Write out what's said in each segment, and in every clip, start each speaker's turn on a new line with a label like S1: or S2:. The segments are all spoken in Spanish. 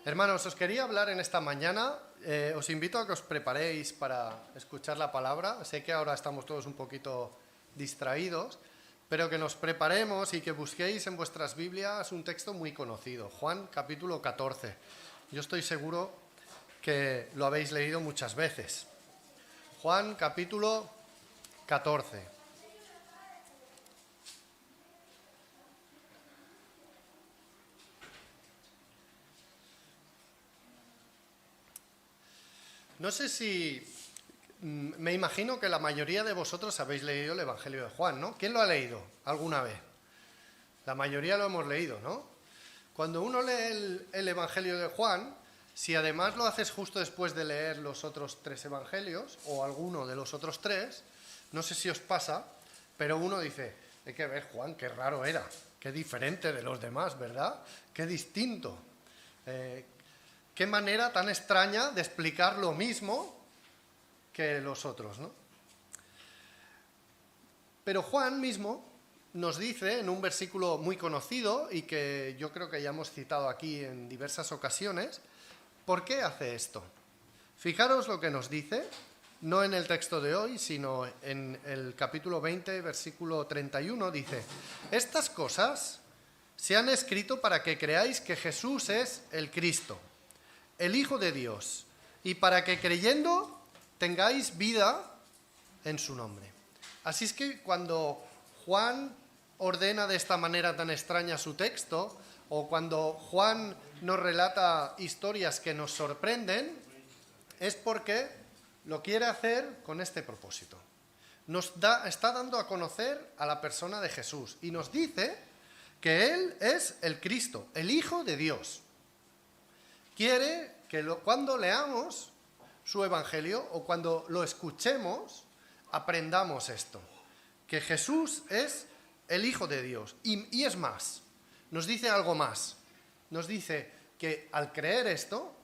S1: Hermanos, os quería hablar en esta mañana, os invito a que os preparéis para escuchar la palabra. Sé que ahora estamos todos un poquito distraídos, pero que nos preparemos y que busquéis en vuestras Biblias un texto muy conocido, Juan capítulo 14. Yo estoy seguro que lo habéis leído muchas veces. Juan capítulo 14. No sé si... Me imagino que la mayoría de vosotros habéis leído el Evangelio de Juan, ¿no? ¿Quién lo ha leído alguna vez? La mayoría lo hemos leído, ¿no? Cuando uno lee el Evangelio de Juan, si además lo haces justo después de leer los otros tres Evangelios, o alguno de los otros tres, no sé si os pasa, pero uno dice, hay que ver Juan, qué raro era, qué diferente de los demás, ¿verdad? Qué distinto. Qué manera tan extraña de explicar lo mismo que los otros, ¿no? Pero Juan mismo nos dice en un versículo muy conocido y que yo creo que ya hemos citado aquí en diversas ocasiones, ¿por qué hace esto? Fijaros lo que nos dice, no en el texto de hoy, sino en el capítulo 20, versículo 31, dice: estas cosas se han escrito para que creáis que Jesús es el Cristo, el Hijo de Dios, y para que creyendo tengáis vida en su nombre. Así es que cuando Juan ordena de esta manera tan extraña su texto, o cuando Juan nos relata historias que nos sorprenden, es porque lo quiere hacer con este propósito. Está dando a conocer a la persona de Jesús y nos dice que Él es el Cristo, el Hijo de Dios. Quiere que cuando leamos su Evangelio o cuando lo escuchemos, aprendamos esto, que Jesús es el Hijo de Dios. Y es más, nos dice algo más. Nos dice que al creer esto,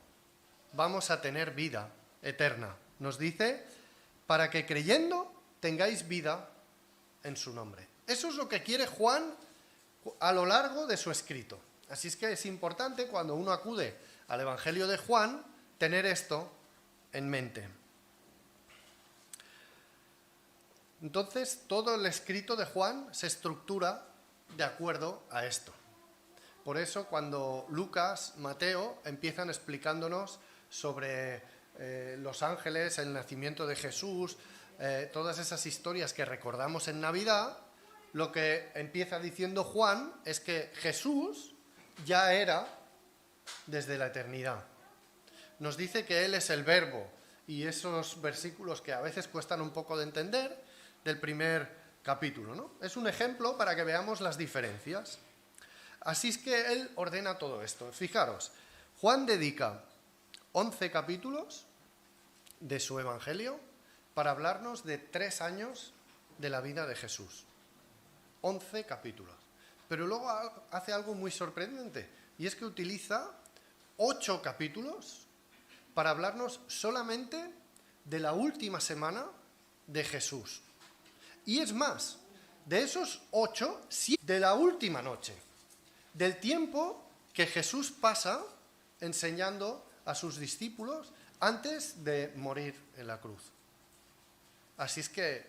S1: vamos a tener vida eterna. Nos dice, para que creyendo tengáis vida en su nombre. Eso es lo que quiere Juan a lo largo de su escrito. Así es que es importante cuando uno acude al Evangelio de Juan, tener esto en mente. Entonces, todo el escrito de Juan se estructura de acuerdo a esto. Por eso, cuando Lucas, Mateo empiezan explicándonos sobre los ángeles, el nacimiento de Jesús, todas esas historias que recordamos en Navidad, lo que empieza diciendo Juan es que Jesús ya era desde la eternidad. Nos dice que Él es el Verbo, y esos versículos que a veces cuestan un poco de entender del primer capítulo, ¿no? Es un ejemplo para que veamos las diferencias. Así es que Él ordena todo esto. Fijaros, Juan dedica 11 capítulos de su Evangelio para hablarnos de 3 años de la vida de Jesús. 11 capítulos. Pero luego hace algo muy sorprendente, y es que utiliza 8 capítulos para hablarnos solamente de la última semana de Jesús. Y es más, de esos 8, 7 de la última noche, del tiempo que Jesús pasa enseñando a sus discípulos antes de morir en la cruz. Así es que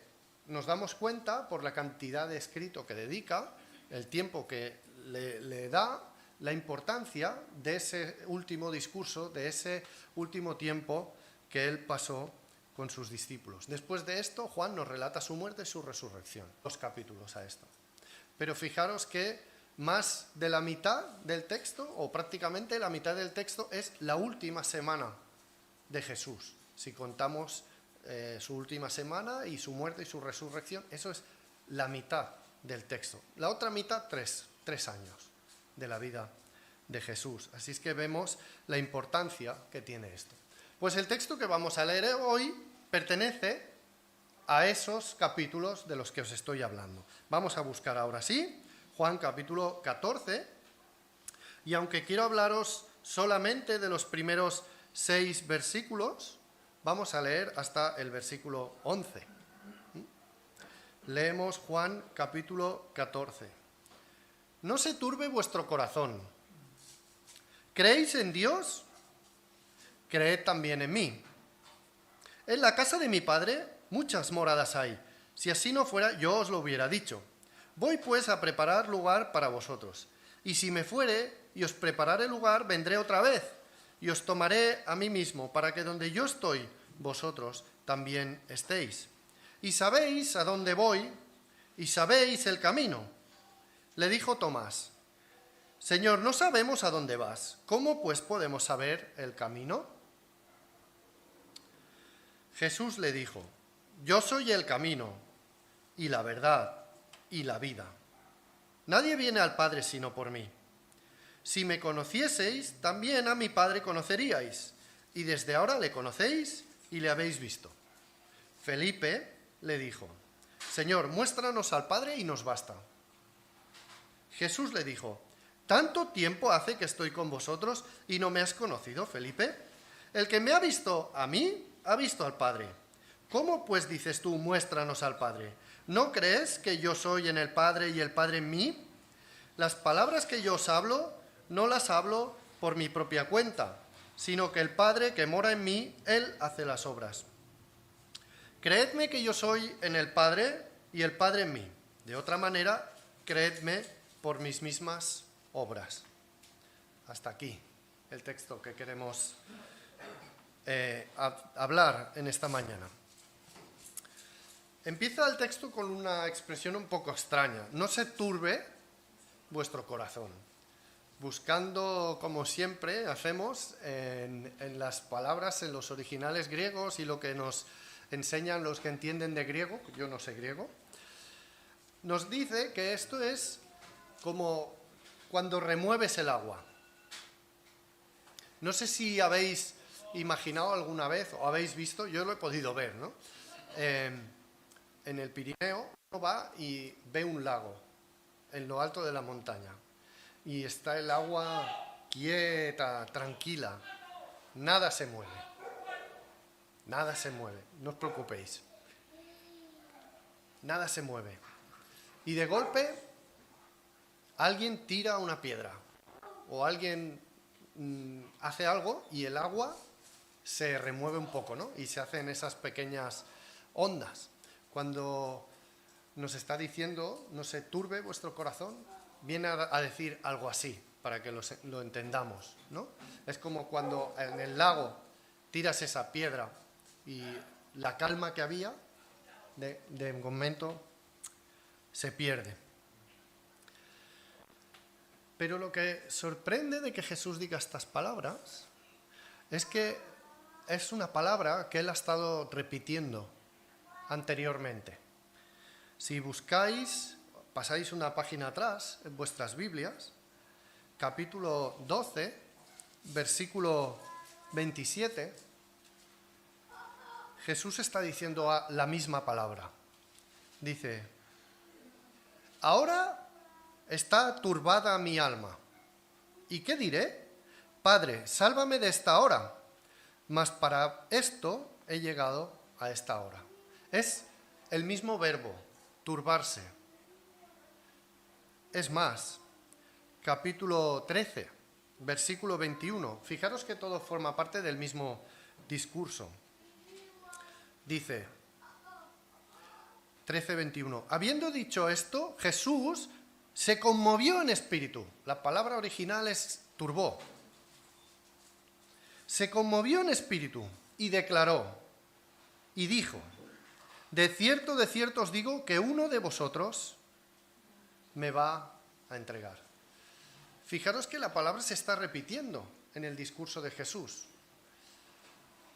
S1: nos damos cuenta, por la cantidad de escrito que dedica, el tiempo que le da, la importancia de ese último discurso, de ese último tiempo que él pasó con sus discípulos. Después de esto, Juan nos relata su muerte y su resurrección. 2 capítulos a esto. Pero fijaros que más de la mitad del texto, o prácticamente la mitad del texto, es la última semana de Jesús. Si contamos su última semana y su muerte y su resurrección, eso es la mitad del texto. La otra mitad, 3 años de la vida de Jesús. Así es que vemos la importancia que tiene esto. Pues el texto que vamos a leer hoy pertenece a esos capítulos de los que os estoy hablando. Vamos a buscar ahora sí Juan capítulo 14, y aunque quiero hablaros solamente de los primeros 6 versículos, vamos a leer hasta el versículo 11. Leemos Juan capítulo 14. No se turbe vuestro corazón. ¿Creéis en Dios? Creed también en mí. En la casa de mi Padre muchas moradas hay. Si así no fuera, yo os lo hubiera dicho. Voy pues a preparar lugar para vosotros. Y si me fuere y os prepararé lugar, vendré otra vez y os tomaré a mí mismo, para que donde yo estoy, vosotros también estéis. Y sabéis a dónde voy y sabéis el camino. Le dijo Tomás: Señor, no sabemos a dónde vas. ¿Cómo pues podemos saber el camino? Jesús le dijo: Yo soy el camino y la verdad y la vida. Nadie viene al Padre sino por mí. Si me conocieseis, también a mi Padre conoceríais, y desde ahora le conocéis y le habéis visto. Felipe le dijo: Señor, muéstranos al Padre y nos basta. Jesús le dijo: ¿Tanto tiempo hace que estoy con vosotros y no me has conocido, Felipe? El que me ha visto a mí, ha visto al Padre. ¿Cómo pues dices tú, muéstranos al Padre? ¿No crees que yo soy en el Padre y el Padre en mí? Las palabras que yo os hablo, no las hablo por mi propia cuenta, sino que el Padre que mora en mí, Él hace las obras. Creedme que yo soy en el Padre y el Padre en mí. De otra manera, creedme por mis mismas obras. Hasta aquí el texto que queremos hablar en esta mañana. Empieza el texto con una expresión un poco extraña: no se turbe vuestro corazón, buscando, como siempre hacemos, en las palabras, en los originales griegos y lo que nos enseñan los que entienden de griego. Yo no sé griego. Nos dice que esto es como cuando remueves el agua. No sé si habéis imaginado alguna vez o habéis visto, yo lo he podido ver, ¿no? En el Pirineo uno va y ve un lago en lo alto de la montaña y está el agua quieta, tranquila, nada se mueve, no os preocupéis, nada se mueve. Y de golpe alguien tira una piedra o alguien hace algo y el agua se remueve un poco, ¿no? Y se hacen esas pequeñas ondas. Cuando nos está diciendo no se turbe vuestro corazón, viene a decir algo así, para que lo entendamos, ¿no? Es como cuando en el lago tiras esa piedra y la calma que había, de momento, se pierde. Pero lo que sorprende de que Jesús diga estas palabras es que es una palabra que él ha estado repitiendo anteriormente. Si buscáis, pasáis una página atrás en vuestras Biblias, capítulo 12, versículo 27, Jesús está diciendo la misma palabra. Dice: ahora está turbada mi alma. ¿Y qué diré? Padre, sálvame de esta hora. Mas para esto he llegado a esta hora. Es el mismo verbo, turbarse. Es más, capítulo 13, versículo 21. Fijaros que todo forma parte del mismo discurso. Dice 13:21. Habiendo dicho esto, Jesús se conmovió en espíritu. La palabra original es turbó. Se conmovió en espíritu y declaró y dijo: de cierto os digo que uno de vosotros me va a entregar. Fijaros que la palabra se está repitiendo en el discurso de Jesús.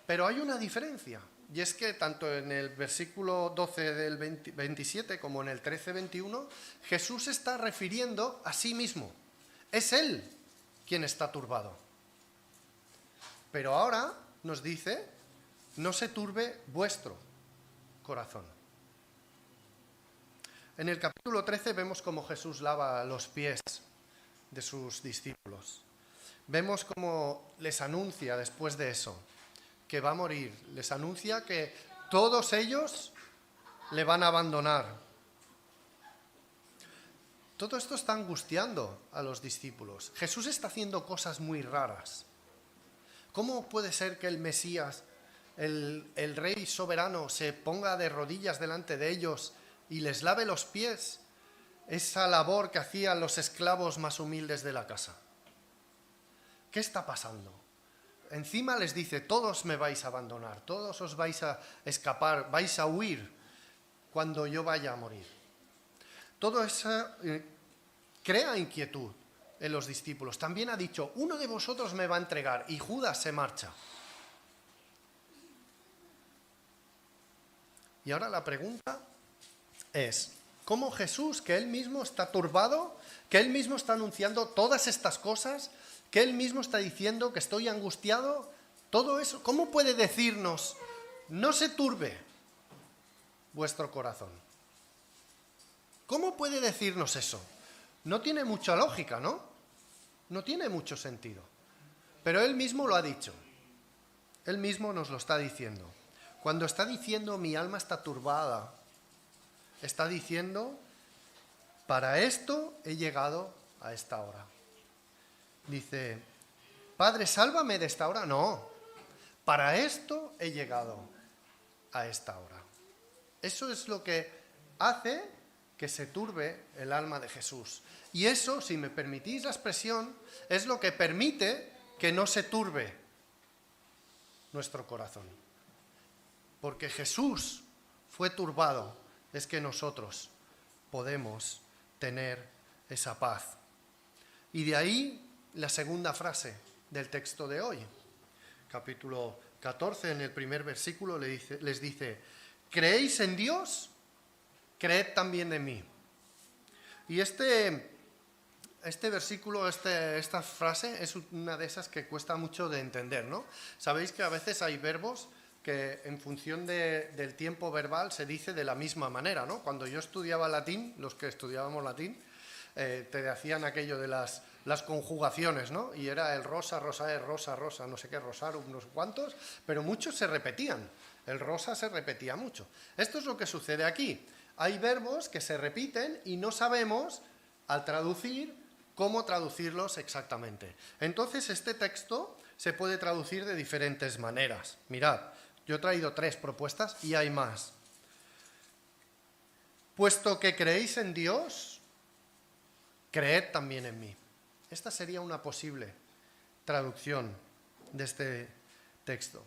S1: Pero hay una diferencia, y es que tanto en el versículo 12 del 27 como en el 13:21, Jesús se está refiriendo a sí mismo. Es Él quien está turbado. Pero ahora nos dice: no se turbe vuestro corazón. En el capítulo 13 vemos cómo Jesús lava los pies de sus discípulos. Vemos cómo les anuncia después de eso que va a morir. Les anuncia que todos ellos le van a abandonar. Todo esto está angustiando a los discípulos. Jesús está haciendo cosas muy raras. ¿Cómo puede ser que el Mesías, el Rey soberano, se ponga de rodillas delante de ellos y les lave los pies? Esa labor que hacían los esclavos más humildes de la casa. ¿Qué está pasando? Encima les dice, todos me vais a abandonar, todos os vais a escapar, vais a huir cuando yo vaya a morir. Todo eso crea inquietud en los discípulos. También ha dicho, uno de vosotros me va a entregar, y Judas se marcha. Y ahora la pregunta es, ¿cómo Jesús, que él mismo está turbado, que él mismo está anunciando todas estas cosas, que él mismo está diciendo que estoy angustiado, todo eso, cómo puede decirnos, no se turbe vuestro corazón? ¿Cómo puede decirnos eso? No tiene mucha lógica, ¿no? No tiene mucho sentido. Pero él mismo lo ha dicho. Él mismo nos lo está diciendo. Cuando está diciendo mi alma está turbada, está diciendo, para esto he llegado a esta hora. Dice, Padre, sálvame de esta hora. No, para esto he llegado a esta hora. Eso es lo que hace que se turbe el alma de Jesús. Y eso, si me permitís la expresión, es lo que permite que no se turbe nuestro corazón. Porque Jesús fue turbado, es que nosotros podemos tener esa paz. Y de ahí la segunda frase del texto de hoy. Capítulo 14, en el primer versículo les dice, ¿creéis en Dios? Creed también en mí. Y este versículo, esta frase es una de esas que cuesta mucho de entender, ¿no? Sabéis que a veces hay verbos que en función del tiempo verbal se dice de la misma manera, ¿no? Cuando yo estudiaba latín, los que estudiábamos latín, te hacían aquello de las conjugaciones, ¿no? Y era el rosa, rosae, rosa, rosa, no sé qué, rosarum, no sé cuántos, pero muchos se repetían. El rosa se repetía mucho. Esto es lo que sucede aquí. Hay verbos que se repiten y no sabemos, al traducir, cómo traducirlos exactamente. Entonces, este texto se puede traducir de diferentes maneras. Mirad, yo he traído 3 propuestas y hay más. Puesto que creéis en Dios, creed también en mí. Esta sería una posible traducción de este texto.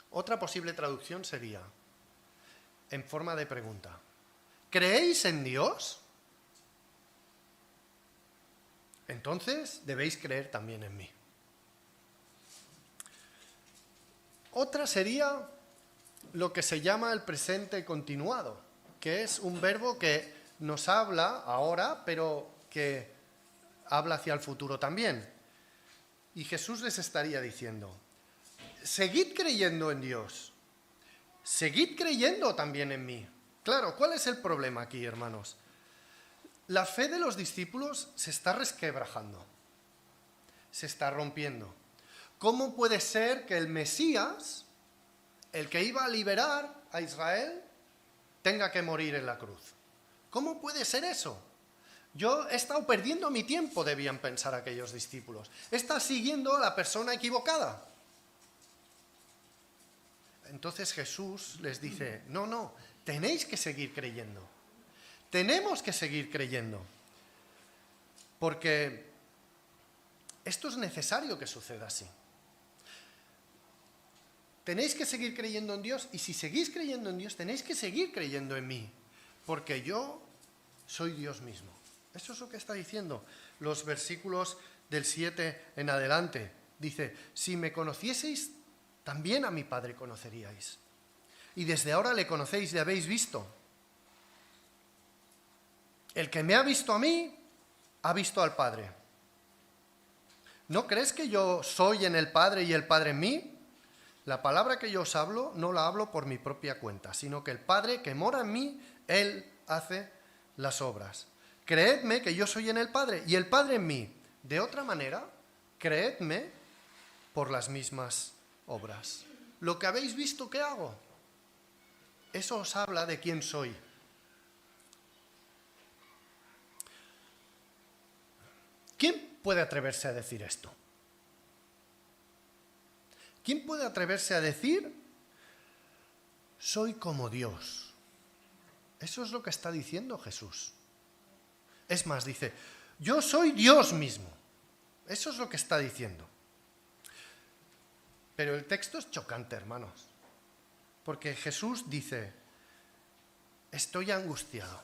S1: Otra posible traducción sería, en forma de pregunta, ¿creéis en Dios? Entonces debéis creer también en mí. Otra sería lo que se llama el presente continuado, que es un verbo que nos habla ahora, pero que habla hacia el futuro también. Y Jesús les estaría diciendo, seguid creyendo en Dios, seguid creyendo también en mí. Claro, ¿cuál es el problema aquí, hermanos? La fe de los discípulos se está resquebrajando, se está rompiendo. ¿Cómo puede ser que el Mesías, el que iba a liberar a Israel, tenga que morir en la cruz? ¿Cómo puede ser eso? Yo he estado perdiendo mi tiempo, debían pensar aquellos discípulos. Está siguiendo a la persona equivocada. Entonces Jesús les dice, no, tenéis que seguir creyendo. Tenemos que seguir creyendo. Porque esto es necesario que suceda así. Tenéis que seguir creyendo en Dios, y si seguís creyendo en Dios, tenéis que seguir creyendo en mí, porque yo soy Dios mismo. Eso es lo que está diciendo los versículos del 7 en adelante. Dice, si me conocieseis, también a mi Padre conoceríais. Y desde ahora le conocéis, le habéis visto. El que me ha visto a mí, ha visto al Padre. ¿No crees que yo soy en el Padre y el Padre en mí? La palabra que yo os hablo, no la hablo por mi propia cuenta, sino que el Padre que mora en mí, Él hace las obras. Creedme que yo soy en el Padre y el Padre en mí. De otra manera, creedme por las mismas obras. Lo que habéis visto que hago, eso os habla de quién soy. ¿Quién puede atreverse a decir esto? ¿Quién puede atreverse a decir, soy como Dios? Eso es lo que está diciendo Jesús. Es más, dice, yo soy Dios mismo. Eso es lo que está diciendo. Pero el texto es chocante, hermanos. Porque Jesús dice, estoy angustiado.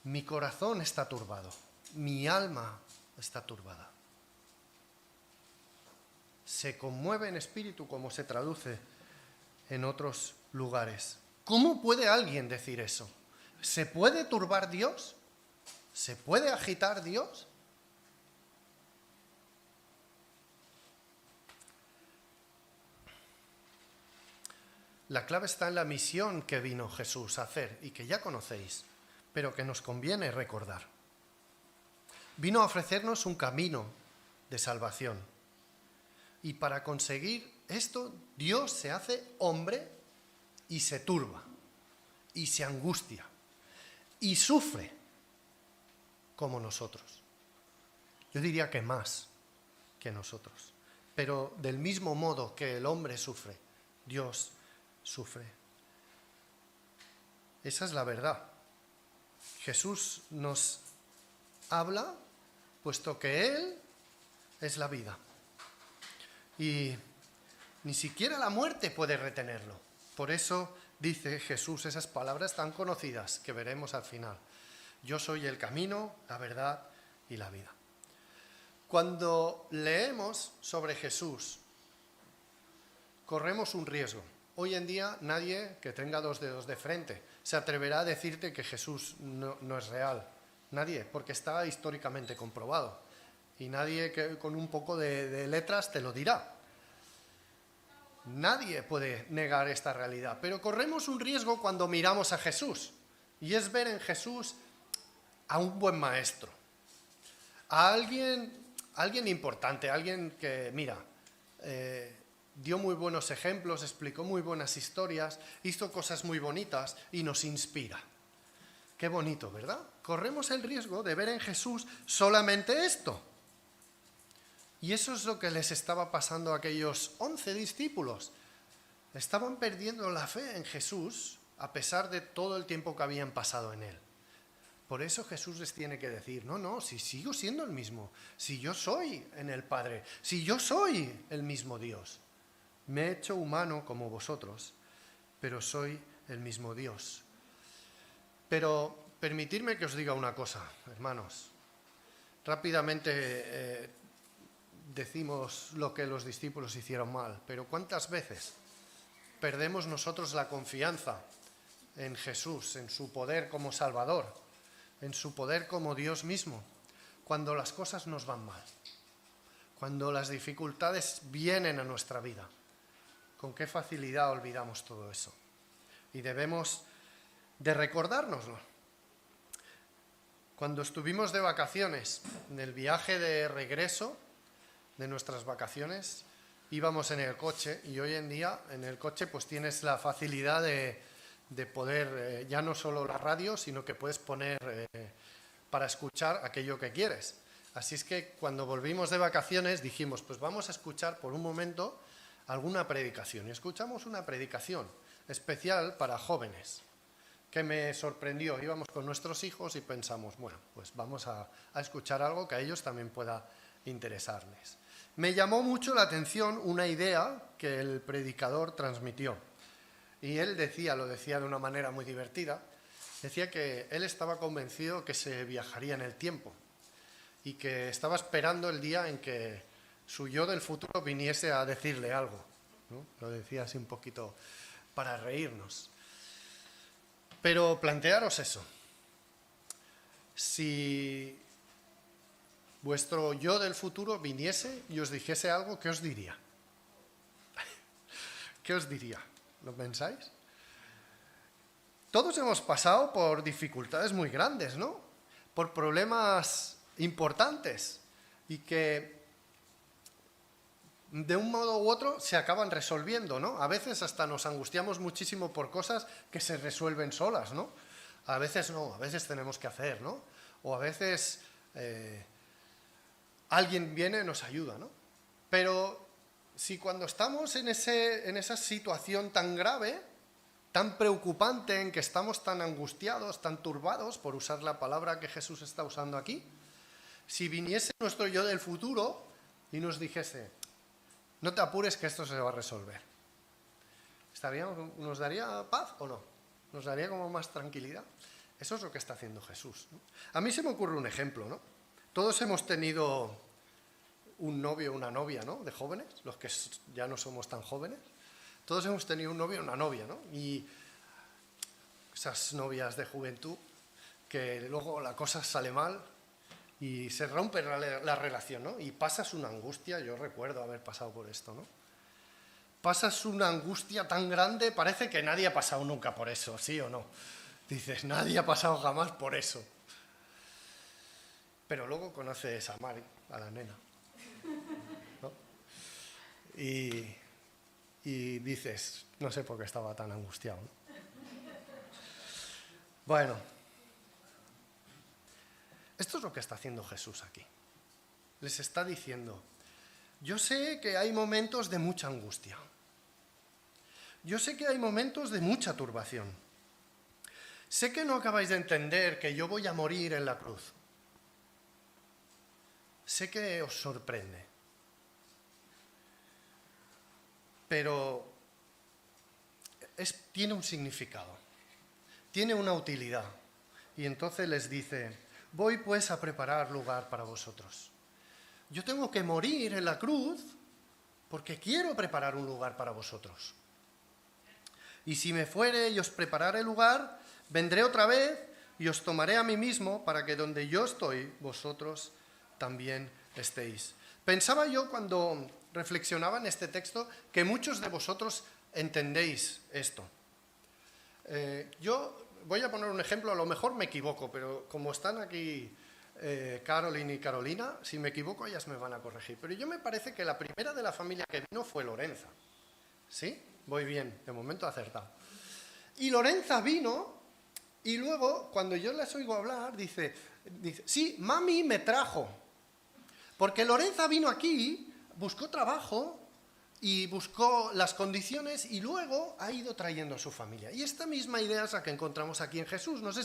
S1: Mi corazón está turbado. Mi alma está turbada. Se conmueve en espíritu, como se traduce en otros lugares. ¿Cómo puede alguien decir eso? ¿Se puede turbar Dios? ¿Se puede agitar Dios? La clave está en la misión que vino Jesús a hacer y que ya conocéis, pero que nos conviene recordar. Vino a ofrecernos un camino de salvación. Y para conseguir esto, Dios se hace hombre y se turba, y se angustia, y sufre como nosotros. Yo diría que más que nosotros. Pero del mismo modo que el hombre sufre, Dios sufre. Esa es la verdad. Jesús nos habla, puesto que Él es la vida. Y ni siquiera la muerte puede retenerlo. Por eso dice Jesús esas palabras tan conocidas que veremos al final. Yo soy el camino, la verdad y la vida. Cuando leemos sobre Jesús, corremos un riesgo. Hoy en día nadie que tenga 2 dedos de frente se atreverá a decirte que Jesús no es real. Nadie, porque está históricamente comprobado. Y nadie que con un poco de letras te lo dirá. Nadie puede negar esta realidad, pero corremos un riesgo cuando miramos a Jesús. Y es ver en Jesús a un buen maestro. A alguien importante, alguien que, mira, dio muy buenos ejemplos, explicó muy buenas historias, hizo cosas muy bonitas y nos inspira. Qué bonito, ¿verdad? Corremos el riesgo de ver en Jesús solamente esto. Y eso es lo que les estaba pasando a aquellos 11 discípulos. Estaban perdiendo la fe en Jesús a pesar de todo el tiempo que habían pasado en Él. Por eso Jesús les tiene que decir, no, si sigo siendo el mismo, si yo soy en el Padre, si yo soy el mismo Dios. Me he hecho humano como vosotros, pero soy el mismo Dios. Pero permitidme que os diga una cosa, hermanos. Rápidamente decimos lo que los discípulos hicieron mal, pero ¿cuántas veces perdemos nosotros la confianza en Jesús, en su poder como Salvador, en su poder como Dios mismo, cuando las cosas nos van mal, cuando las dificultades vienen a nuestra vida? Con qué facilidad olvidamos todo eso. Y debemos de recordárnoslo. Cuando estuvimos de vacaciones, en el viaje de regreso de nuestras vacaciones, íbamos en el coche y hoy en día en el coche pues tienes la facilidad de poder, ya no solo la radio, sino que puedes poner para escuchar aquello que quieres. Así es que cuando volvimos de vacaciones dijimos, pues vamos a escuchar por un momento alguna predicación. Y escuchamos una predicación especial para jóvenes, que me sorprendió. Íbamos con nuestros hijos y pensamos, bueno, pues vamos a escuchar algo que a ellos también pueda interesarles. Me llamó mucho la atención una idea que el predicador transmitió. Y él lo decía de una manera muy divertida, decía que él estaba convencido que se viajaría en el tiempo y que estaba esperando el día en que su yo del futuro viniese a decirle algo, ¿no? Lo decía así un poquito para reírnos. Pero plantearos eso. Si vuestro yo del futuro viniese y os dijese algo, ¿qué os diría? ¿Qué os diría? ¿Lo pensáis? Todos hemos pasado por dificultades muy grandes, ¿no? Por problemas importantes y que de un modo u otro se acaban resolviendo, ¿no? A veces hasta nos angustiamos muchísimo por cosas que se resuelven solas, ¿no? A veces no, a veces tenemos que hacer, ¿no? O a veces alguien viene y nos ayuda, ¿no? Pero si cuando estamos en esa situación tan grave, tan preocupante, en que estamos tan angustiados, tan turbados, por usar la palabra que Jesús está usando aquí, si viniese nuestro yo del futuro y nos dijese, no te apures que esto se va a resolver, ¿nos daría paz o no? ¿Nos daría como más tranquilidad? Eso es lo que está haciendo Jesús, ¿no? A mí se me ocurre un ejemplo, ¿no? Todos hemos tenido un novio o una novia, ¿no? De jóvenes, los que ya no somos tan jóvenes. Todos hemos tenido un novio o una novia, ¿no? Y esas novias de juventud que luego la cosa sale mal y se rompe la relación, ¿no? Y pasas una angustia, yo recuerdo haber pasado por esto, ¿no? Pasas una angustia tan grande, parece que nadie ha pasado nunca por eso, ¿sí o no? Dices, nadie ha pasado jamás por eso. Pero luego conoces a Mari, a la nena, ¿no? Y dices, no sé por qué estaba tan angustiado, ¿no? Bueno, esto es lo que está haciendo Jesús aquí. Les está diciendo, yo sé que hay momentos de mucha angustia. Yo sé que hay momentos de mucha turbación. Sé que no acabáis de entender que yo voy a morir en la cruz. Sé que os sorprende. Pero tiene un significado, tiene una utilidad. Y entonces les dice, voy pues a preparar lugar para vosotros. Yo tengo que morir en la cruz porque quiero preparar un lugar para vosotros. Y si me fuere y os prepararé lugar, vendré otra vez y os tomaré a mí mismo para que donde yo estoy, vosotros también estéis. Pensaba yo cuando reflexionaba en este texto que muchos de vosotros entendéis esto. Yo voy a poner un ejemplo, a lo mejor me equivoco, pero como están aquí Caroline y Carolina, si me equivoco ellas me van a corregir. Pero yo me parece que la primera de la familia que vino fue Lorenza. ¿Sí? Voy bien, de momento acertado. Y Lorenza vino y luego, cuando yo les oigo hablar, dice, sí, mami me trajo. Porque Lorenza vino aquí, buscó trabajo y buscó las condiciones y luego ha ido trayendo a su familia. Y esta misma idea es la que encontramos aquí en Jesús. No sé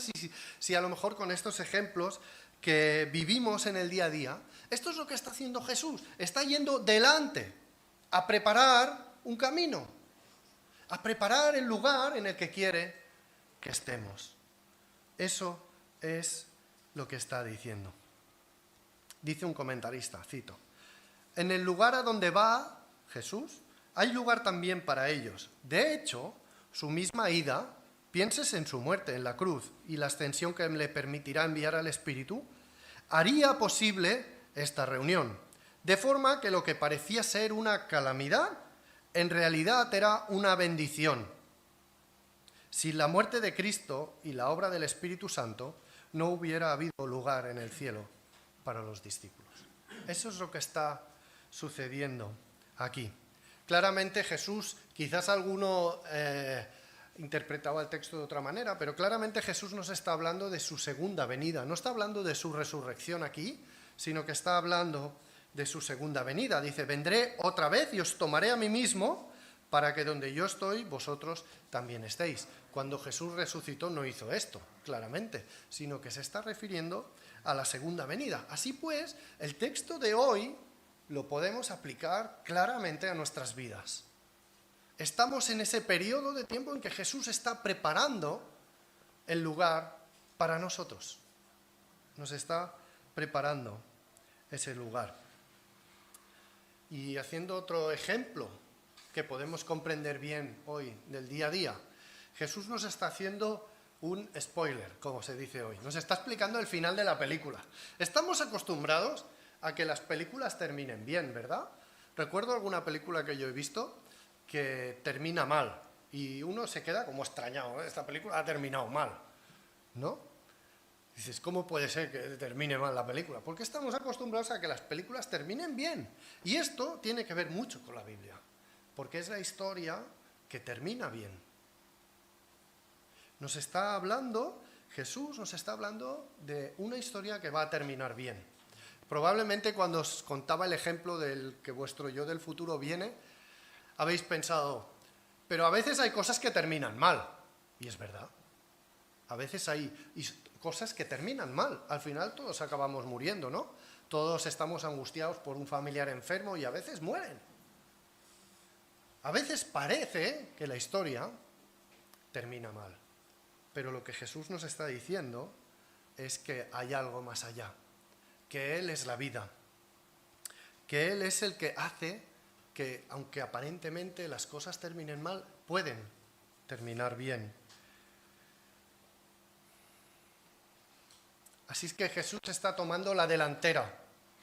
S1: si a lo mejor con estos ejemplos que vivimos en el día a día, esto es lo que está haciendo Jesús. Está yendo delante a preparar un camino, a preparar el lugar en el que quiere que estemos. Eso es lo que está diciendo. Dice un comentarista, cito, en el lugar a donde va Jesús, hay lugar también para ellos. De hecho, su misma ida, pienses en su muerte en la cruz y la ascensión que le permitirá enviar al Espíritu, haría posible esta reunión. De forma que lo que parecía ser una calamidad, en realidad era una bendición. Sin la muerte de Cristo y la obra del Espíritu Santo, no hubiera habido lugar en el cielo para los discípulos. Eso es lo que está sucediendo aquí. Claramente Jesús, quizás alguno interpretaba el texto de otra manera, pero claramente Jesús nos está hablando de su segunda venida. No está hablando de su resurrección aquí, sino que está hablando de su segunda venida. Dice, vendré otra vez y os tomaré a mí mismo para que donde yo estoy, vosotros también estéis. Cuando Jesús resucitó no hizo esto, claramente, sino que se está refiriendo a la segunda venida. Así pues, el texto de hoy lo podemos aplicar claramente a nuestras vidas. Estamos en ese periodo de tiempo en que Jesús está preparando el lugar para nosotros. Nos está preparando ese lugar. Y haciendo otro ejemplo que podemos comprender bien hoy del día a día, Jesús nos está haciendo un spoiler, como se dice hoy. Nos está explicando el final de la película. Estamos acostumbrados a que las películas terminen bien, ¿verdad? Recuerdo alguna película que yo he visto que termina mal y uno se queda como extrañado, ¿eh? Esta película ha terminado mal, ¿no? Dices, ¿cómo puede ser que termine mal la película? Porque estamos acostumbrados a que las películas terminen bien. Y esto tiene que ver mucho con la Biblia, porque es la historia que termina bien. Nos está hablando Jesús nos está hablando de una historia que va a terminar bien. Probablemente cuando os contaba el ejemplo del que vuestro yo del futuro viene, habéis pensado, pero a veces hay cosas que terminan mal. Y es verdad. A veces hay cosas que terminan mal. Al final todos acabamos muriendo, ¿no? Todos estamos angustiados por un familiar enfermo y a veces mueren. A veces parece que la historia termina mal. Pero lo que Jesús nos está diciendo es que hay algo más allá. Que Él es la vida. Que Él es el que hace que, aunque aparentemente las cosas terminen mal, pueden terminar bien. Así es que Jesús está tomando la delantera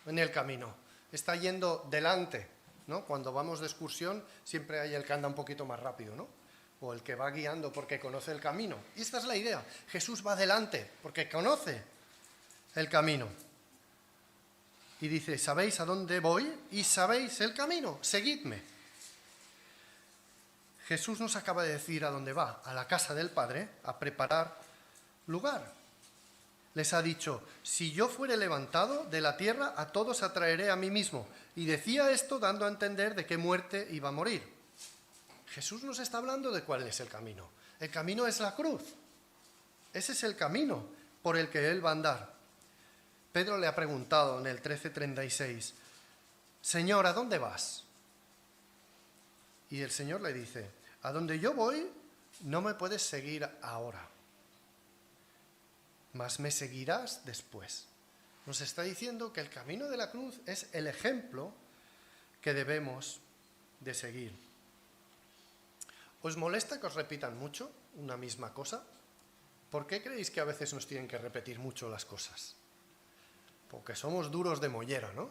S1: en el camino. Está yendo delante, ¿no? Cuando vamos de excursión siempre hay el que anda un poquito más rápido, ¿no? O el que va guiando porque conoce el camino. Y esta es la idea. Jesús va delante porque conoce el camino. Y dice, ¿sabéis a dónde voy? Y sabéis el camino, seguidme. Jesús nos acaba de decir a dónde va, a la casa del Padre, a preparar lugar. Les ha dicho, si yo fuere levantado de la tierra, a todos atraeré a mí mismo. Y decía esto dando a entender de qué muerte iba a morir. Jesús nos está hablando de cuál es el camino. El camino es la cruz. Ese es el camino por el que Él va a andar. Pedro le ha preguntado en el 13:36, Señor, ¿a dónde vas? Y el Señor le dice, a donde yo voy no me puedes seguir ahora, mas me seguirás después. Nos está diciendo que el camino de la cruz es el ejemplo que debemos de seguir. ¿Os molesta que os repitan mucho una misma cosa? ¿Por qué creéis que a veces nos tienen que repetir mucho las cosas? Porque somos duros de mollera, ¿no?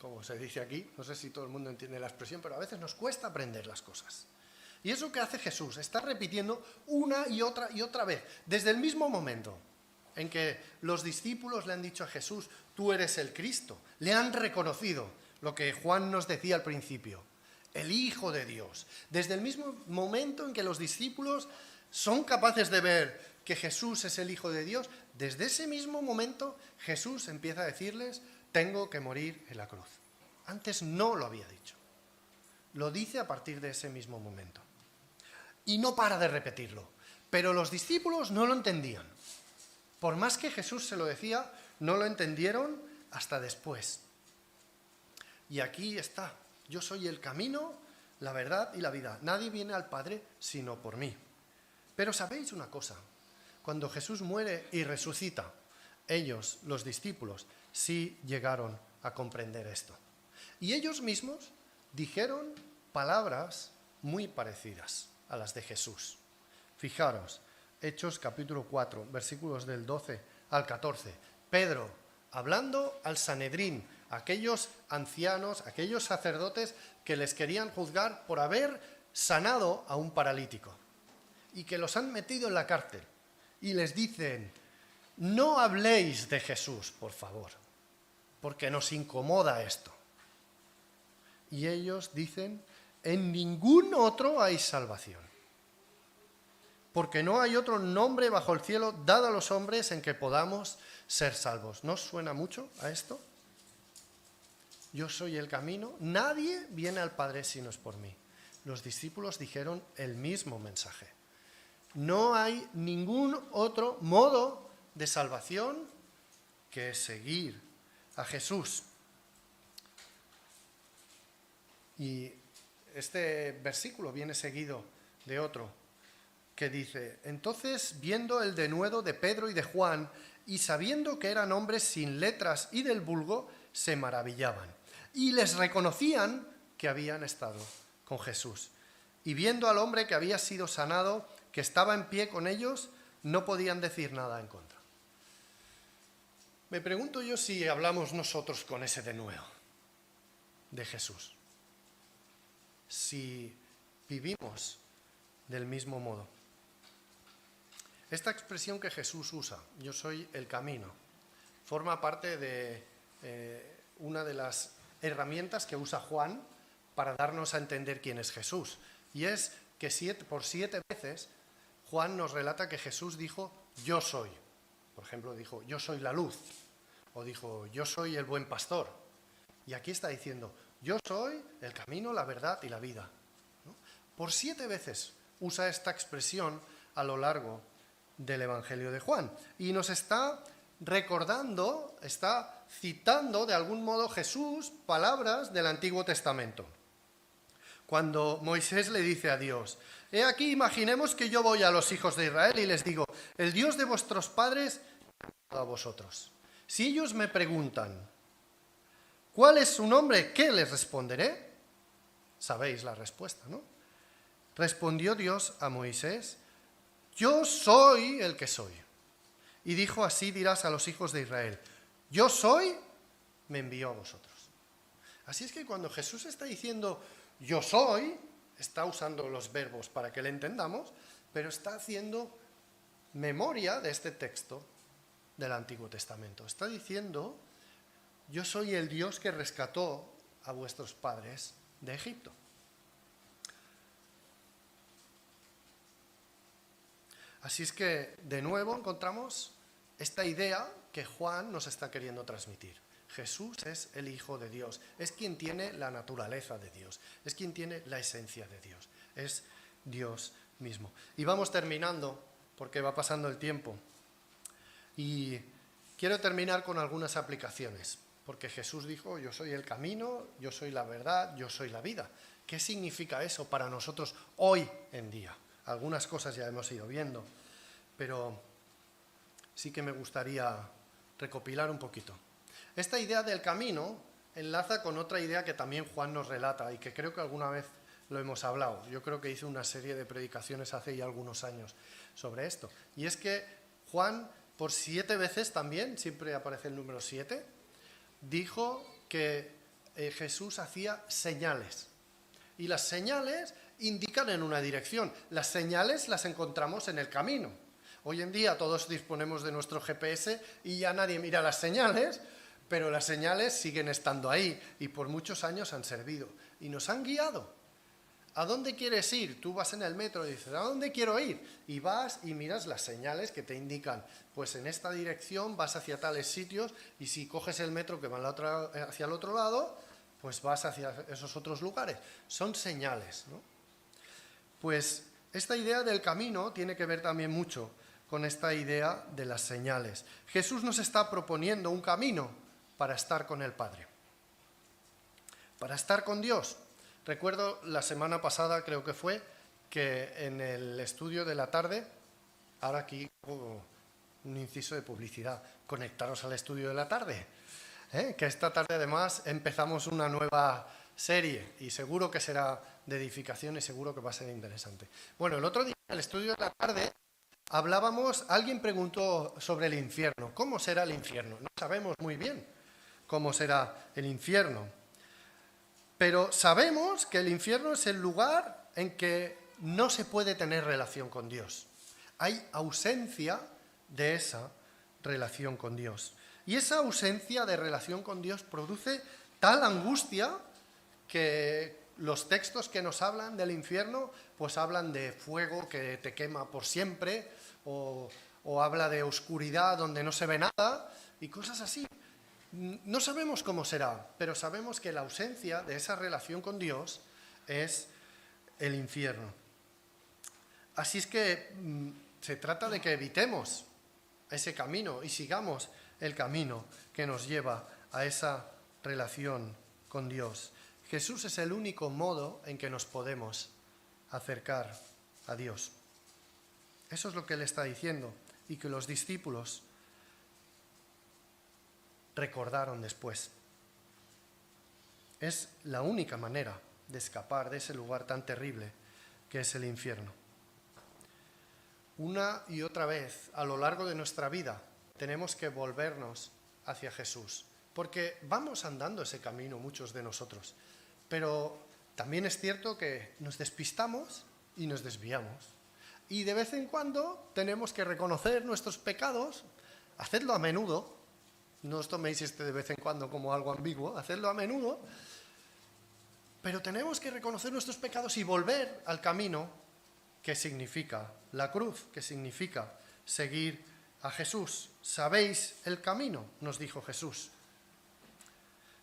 S1: Como se dice aquí, no sé si todo el mundo entiende la expresión, pero a veces nos cuesta aprender las cosas. Y es lo que hace Jesús, está repitiendo una y otra vez, desde el mismo momento en que los discípulos le han dicho a Jesús, tú eres el Cristo, le han reconocido lo que Juan nos decía al principio, el Hijo de Dios. Desde el mismo momento en que los discípulos son capaces de ver que Jesús es el Hijo de Dios, desde ese mismo momento Jesús empieza a decirles, tengo que morir en la cruz. Antes no lo había dicho. Lo dice a partir de ese mismo momento. Y no para de repetirlo. Pero los discípulos no lo entendían. Por más que Jesús se lo decía, no lo entendieron hasta después. Y aquí está. Yo soy el camino, la verdad y la vida. Nadie viene al Padre sino por mí. Pero ¿sabéis una cosa? Cuando Jesús muere y resucita, ellos, los discípulos, sí llegaron a comprender esto. Y ellos mismos dijeron palabras muy parecidas a las de Jesús. Fijaros, Hechos capítulo 4, versículos del 12 al 14. Pedro, hablando al Sanedrín, aquellos ancianos, aquellos sacerdotes que les querían juzgar por haber sanado a un paralítico y que los han metido en la cárcel. Y les dicen, no habléis de Jesús, por favor, porque nos incomoda esto. Y ellos dicen, en ningún otro hay salvación, porque no hay otro nombre bajo el cielo dado a los hombres en que podamos ser salvos. ¿No os suena mucho a esto? Yo soy el camino, nadie viene al Padre si no es por mí. Los discípulos dijeron el mismo mensaje. No hay ningún otro modo de salvación que seguir a Jesús. Y este versículo viene seguido de otro que dice, entonces viendo el denuedo de Pedro y de Juan y sabiendo que eran hombres sin letras y del vulgo, se maravillaban y les reconocían que habían estado con Jesús. Y viendo al hombre que había sido sanado, que estaba en pie con ellos, no podían decir nada en contra. Me pregunto yo si hablamos nosotros con ese denuedo de Jesús. Si vivimos del mismo modo. Esta expresión que Jesús usa, yo soy el camino, forma parte de una de las herramientas que usa Juan para darnos a entender quién es Jesús. Y es que por 7 veces Juan nos relata que Jesús dijo, yo soy. Por ejemplo, dijo, yo soy la luz. O dijo, yo soy el buen pastor. Y aquí está diciendo, yo soy el camino, la verdad y la vida. ¿No? Por 7 veces usa esta expresión a lo largo del Evangelio de Juan. Y nos está recordando, está citando de algún modo Jesús palabras del Antiguo Testamento. Cuando Moisés le dice a Dios, he aquí, imaginemos que yo voy a los hijos de Israel y les digo, el Dios de vuestros padres a vosotros. Si ellos me preguntan, ¿cuál es su nombre? ¿Qué les responderé? Sabéis la respuesta, ¿no? Respondió Dios a Moisés, yo soy el que soy. Y dijo, así dirás a los hijos de Israel, yo soy, me envió a vosotros. Así es que cuando Jesús está diciendo, yo soy, está usando los verbos para que le entendamos, pero está haciendo memoria de este texto del Antiguo Testamento. Está diciendo, yo soy el Dios que rescató a vuestros padres de Egipto. Así es que, de nuevo, encontramos esta idea que Juan nos está queriendo transmitir. Jesús es el Hijo de Dios, es quien tiene la naturaleza de Dios, es quien tiene la esencia de Dios, es Dios mismo. Y vamos terminando, porque va pasando el tiempo. Y quiero terminar con algunas aplicaciones, porque Jesús dijo, yo soy el camino, yo soy la verdad, yo soy la vida. ¿Qué significa eso para nosotros hoy en día? Algunas cosas ya hemos ido viendo, pero sí que me gustaría recopilar un poquito. Esta idea del camino enlaza con otra idea que también Juan nos relata y que creo que alguna vez lo hemos hablado. Yo creo que hice una serie de predicaciones hace ya algunos años sobre esto. Y es que Juan, por 7 veces también, siempre aparece el número 7, dijo que Jesús hacía señales. Y las señales indican en una dirección. Las señales las encontramos en el camino. Hoy en día todos disponemos de nuestro GPS y ya nadie mira las señales, pero las señales siguen estando ahí y por muchos años han servido y nos han guiado. ¿A dónde quieres ir? Tú vas en el metro y dices, ¿a dónde quiero ir? Y vas y miras las señales que te indican, pues en esta dirección vas hacia tales sitios y si coges el metro que va hacia el otro lado, pues vas hacia esos otros lugares. Son señales, ¿no? Pues esta idea del camino tiene que ver también mucho con esta idea de las señales. Jesús nos está proponiendo un camino para estar con el Padre, para estar con Dios. Recuerdo la semana pasada, creo que fue, que en el estudio de la tarde, ahora aquí un inciso de publicidad, conectaros al estudio de la tarde, que esta tarde además empezamos una nueva serie y seguro que será de edificación y seguro que va a ser interesante. Bueno, el otro día en el estudio de la tarde alguien preguntó sobre el infierno. ¿Cómo será el infierno? No sabemos muy bien cómo será el infierno. Pero sabemos que el infierno es el lugar en que no se puede tener relación con Dios. Hay ausencia de esa relación con Dios. Y esa ausencia de relación con Dios produce tal angustia que los textos que nos hablan del infierno, pues hablan de fuego que te quema por siempre, o habla de oscuridad donde no se ve nada, y cosas así. No sabemos cómo será, pero sabemos que la ausencia de esa relación con Dios es el infierno. Así es que se trata de que evitemos ese camino y sigamos el camino que nos lleva a esa relación con Dios. Jesús es el único modo en que nos podemos acercar a Dios. Eso es lo que Él está diciendo y que los discípulos recordaron después. Es la única manera de escapar de ese lugar tan terrible que es el infierno. Una y otra vez, a lo largo de nuestra vida, tenemos que volvernos hacia Jesús, porque vamos andando ese camino muchos de nosotros, pero también es cierto que nos despistamos y nos desviamos. Y de vez en cuando tenemos que reconocer nuestros pecados, hacedlo a menudo. No os toméis de vez en cuando como algo ambiguo, hacedlo a menudo, pero tenemos que reconocer nuestros pecados y volver al camino que significa la cruz, que significa seguir a Jesús. ¿Sabéis el camino?, nos dijo Jesús.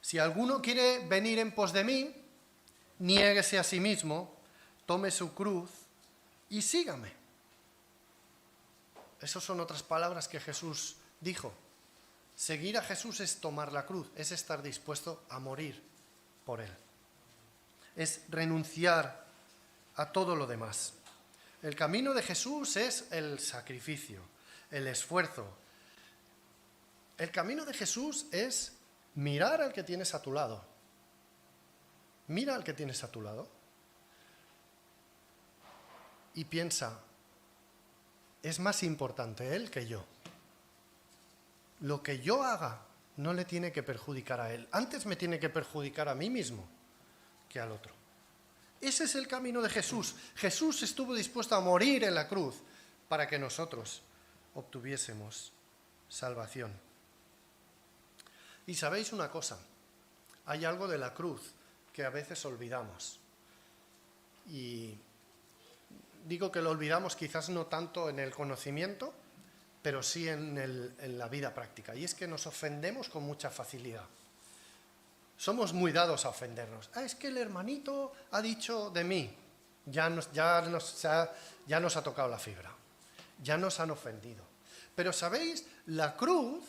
S1: Si alguno quiere venir en pos de mí, niéguese a sí mismo, tome su cruz y sígame. Esas son otras palabras que Jesús dijo. Seguir a Jesús es tomar la cruz, es estar dispuesto a morir por Él. Es renunciar a todo lo demás. El camino de Jesús es el sacrificio, el esfuerzo. El camino de Jesús es mirar al que tienes a tu lado. Mira al que tienes a tu lado y piensa, es más importante él que yo. Lo que yo haga no le tiene que perjudicar a él. Antes me tiene que perjudicar a mí mismo que al otro. Ese es el camino de Jesús. Jesús estuvo dispuesto a morir en la cruz para que nosotros obtuviésemos salvación. Y sabéis una cosa, hay algo de la cruz que a veces olvidamos. Y digo que lo olvidamos quizás no tanto en el conocimiento, pero sí en la vida práctica. Y es que nos ofendemos con mucha facilidad. Somos muy dados a ofendernos. Es que el hermanito ha dicho de mí. Ya nos ha tocado la fibra. Ya nos han ofendido. Pero ¿sabéis? La cruz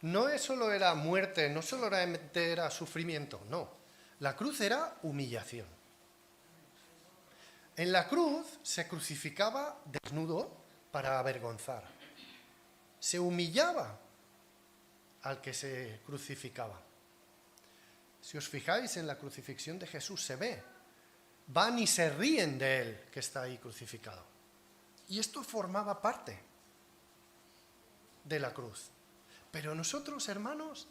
S1: no solo era muerte, no solo era sufrimiento, no. La cruz era humillación. En la cruz se crucificaba desnudo para avergonzar. Se humillaba al que se crucificaba. Si os fijáis en la crucifixión de Jesús se ve. Van y se ríen de él que está ahí crucificado. Y esto formaba parte de la cruz. Pero nosotros, hermanos,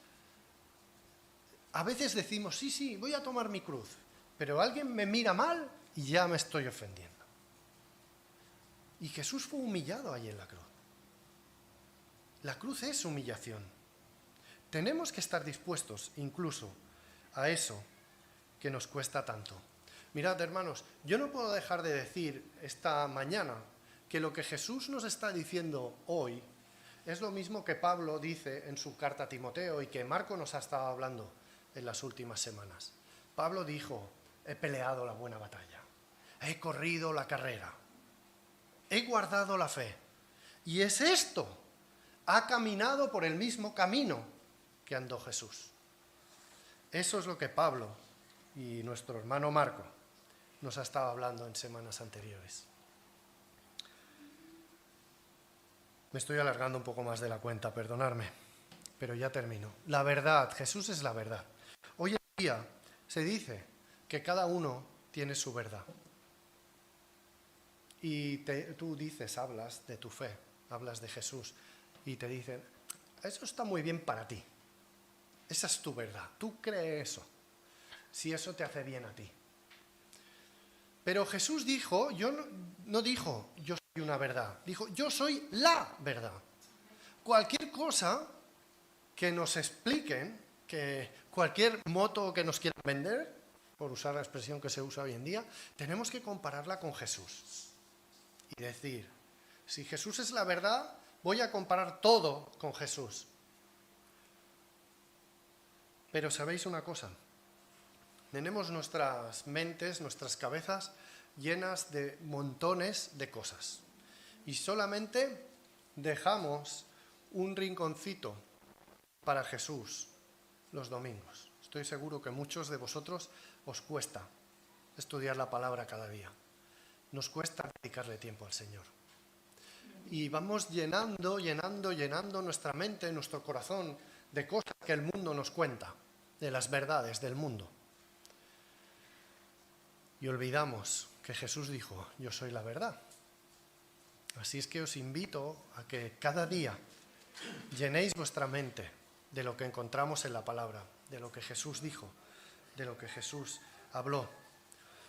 S1: a veces decimos, sí, voy a tomar mi cruz, pero alguien me mira mal y ya me estoy ofendiendo. Y Jesús fue humillado ahí en la cruz. La cruz es humillación. Tenemos que estar dispuestos incluso a eso que nos cuesta tanto. Mirad, hermanos, yo no puedo dejar de decir esta mañana que lo que Jesús nos está diciendo hoy es lo mismo que Pablo dice en su carta a Timoteo y que Marco nos ha estado hablando en las últimas semanas. Pablo dijo, he peleado la buena batalla, he corrido la carrera, he guardado la fe. Y es esto, ha caminado por el mismo camino que andó Jesús. Eso es lo que Pablo y nuestro hermano Marco nos ha estado hablando en semanas anteriores. Me estoy alargando un poco más de la cuenta, perdonadme, pero ya termino. La verdad, Jesús es la verdad. Hoy en día se dice que cada uno tiene su verdad. Y tú dices, hablas de tu fe, hablas de Jesús, y te dicen, eso está muy bien para ti. Esa es tu verdad, tú crees eso, si eso te hace bien a ti. Pero Jesús dijo, no dijo, yo soy una verdad, dijo, yo soy la verdad. Cualquier cosa que nos expliquen, que cualquier moto que nos quieran vender, por usar la expresión que se usa hoy en día, tenemos que compararla con Jesús. Y decir, si Jesús es la verdad, voy a comparar todo con Jesús. Pero ¿sabéis una cosa? Tenemos nuestras mentes, nuestras cabezas llenas de montones de cosas. Y solamente dejamos un rinconcito para Jesús los domingos. Estoy seguro que muchos de vosotros os cuesta estudiar la palabra cada día. Nos cuesta dedicarle tiempo al Señor. Y vamos llenando nuestra mente, nuestro corazón de cosas que el mundo nos cuenta, de las verdades del mundo. Y olvidamos que Jesús dijo, yo soy la verdad. Así es que os invito a que cada día llenéis vuestra mente de lo que encontramos en la palabra, de lo que Jesús dijo, de lo que Jesús habló.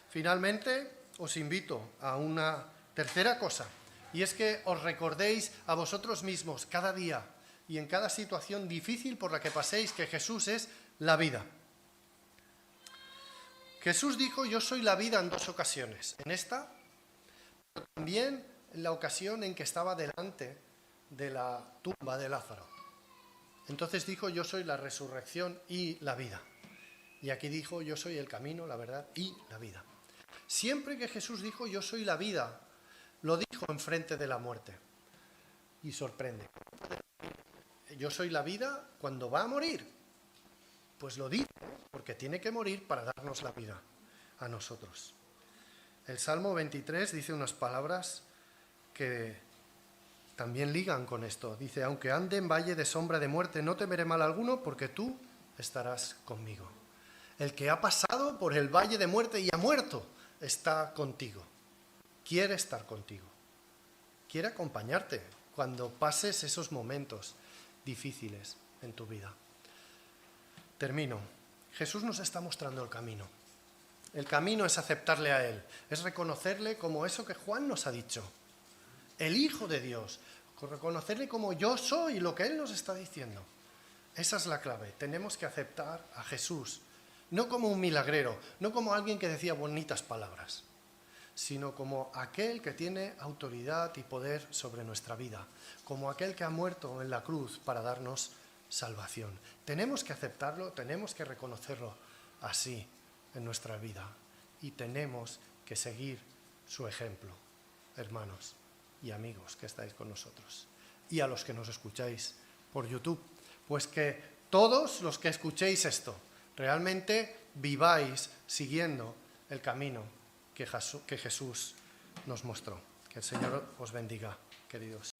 S1: Finalmente, os invito a una tercera cosa, y es que os recordéis a vosotros mismos cada día y en cada situación difícil por la que paséis que Jesús es la vida. Jesús dijo, yo soy la vida en 2 ocasiones, en esta, pero también en la ocasión en que estaba delante de la tumba de Lázaro. Entonces dijo, yo soy la resurrección y la vida. Y aquí dijo, yo soy el camino, la verdad y la vida. Siempre que Jesús dijo, yo soy la vida, lo dijo enfrente de la muerte. Y sorprende. Yo soy la vida cuando va a morir. Pues lo dice, porque tiene que morir para darnos la vida a nosotros. El Salmo 23 dice unas palabras que también ligan con esto. Dice, aunque ande en valle de sombra de muerte, no temeré mal alguno, porque tú estarás conmigo. El que ha pasado por el valle de muerte y ha muerto, está contigo. Quiere estar contigo. Quiere acompañarte cuando pases esos momentos difíciles en tu vida. Termino. Jesús nos está mostrando el camino. El camino es aceptarle a Él, es reconocerle como eso que Juan nos ha dicho, el Hijo de Dios, reconocerle como yo soy lo que Él nos está diciendo. Esa es la clave. Tenemos que aceptar a Jesús, no como un milagrero, no como alguien que decía bonitas palabras, sino como aquel que tiene autoridad y poder sobre nuestra vida, como aquel que ha muerto en la cruz para darnos salvación. Tenemos que aceptarlo, tenemos que reconocerlo así en nuestra vida y tenemos que seguir su ejemplo, hermanos y amigos que estáis con nosotros y a los que nos escucháis por YouTube, pues que todos los que escuchéis esto realmente viváis siguiendo el camino que Jesús nos mostró. Que el Señor os bendiga, queridos.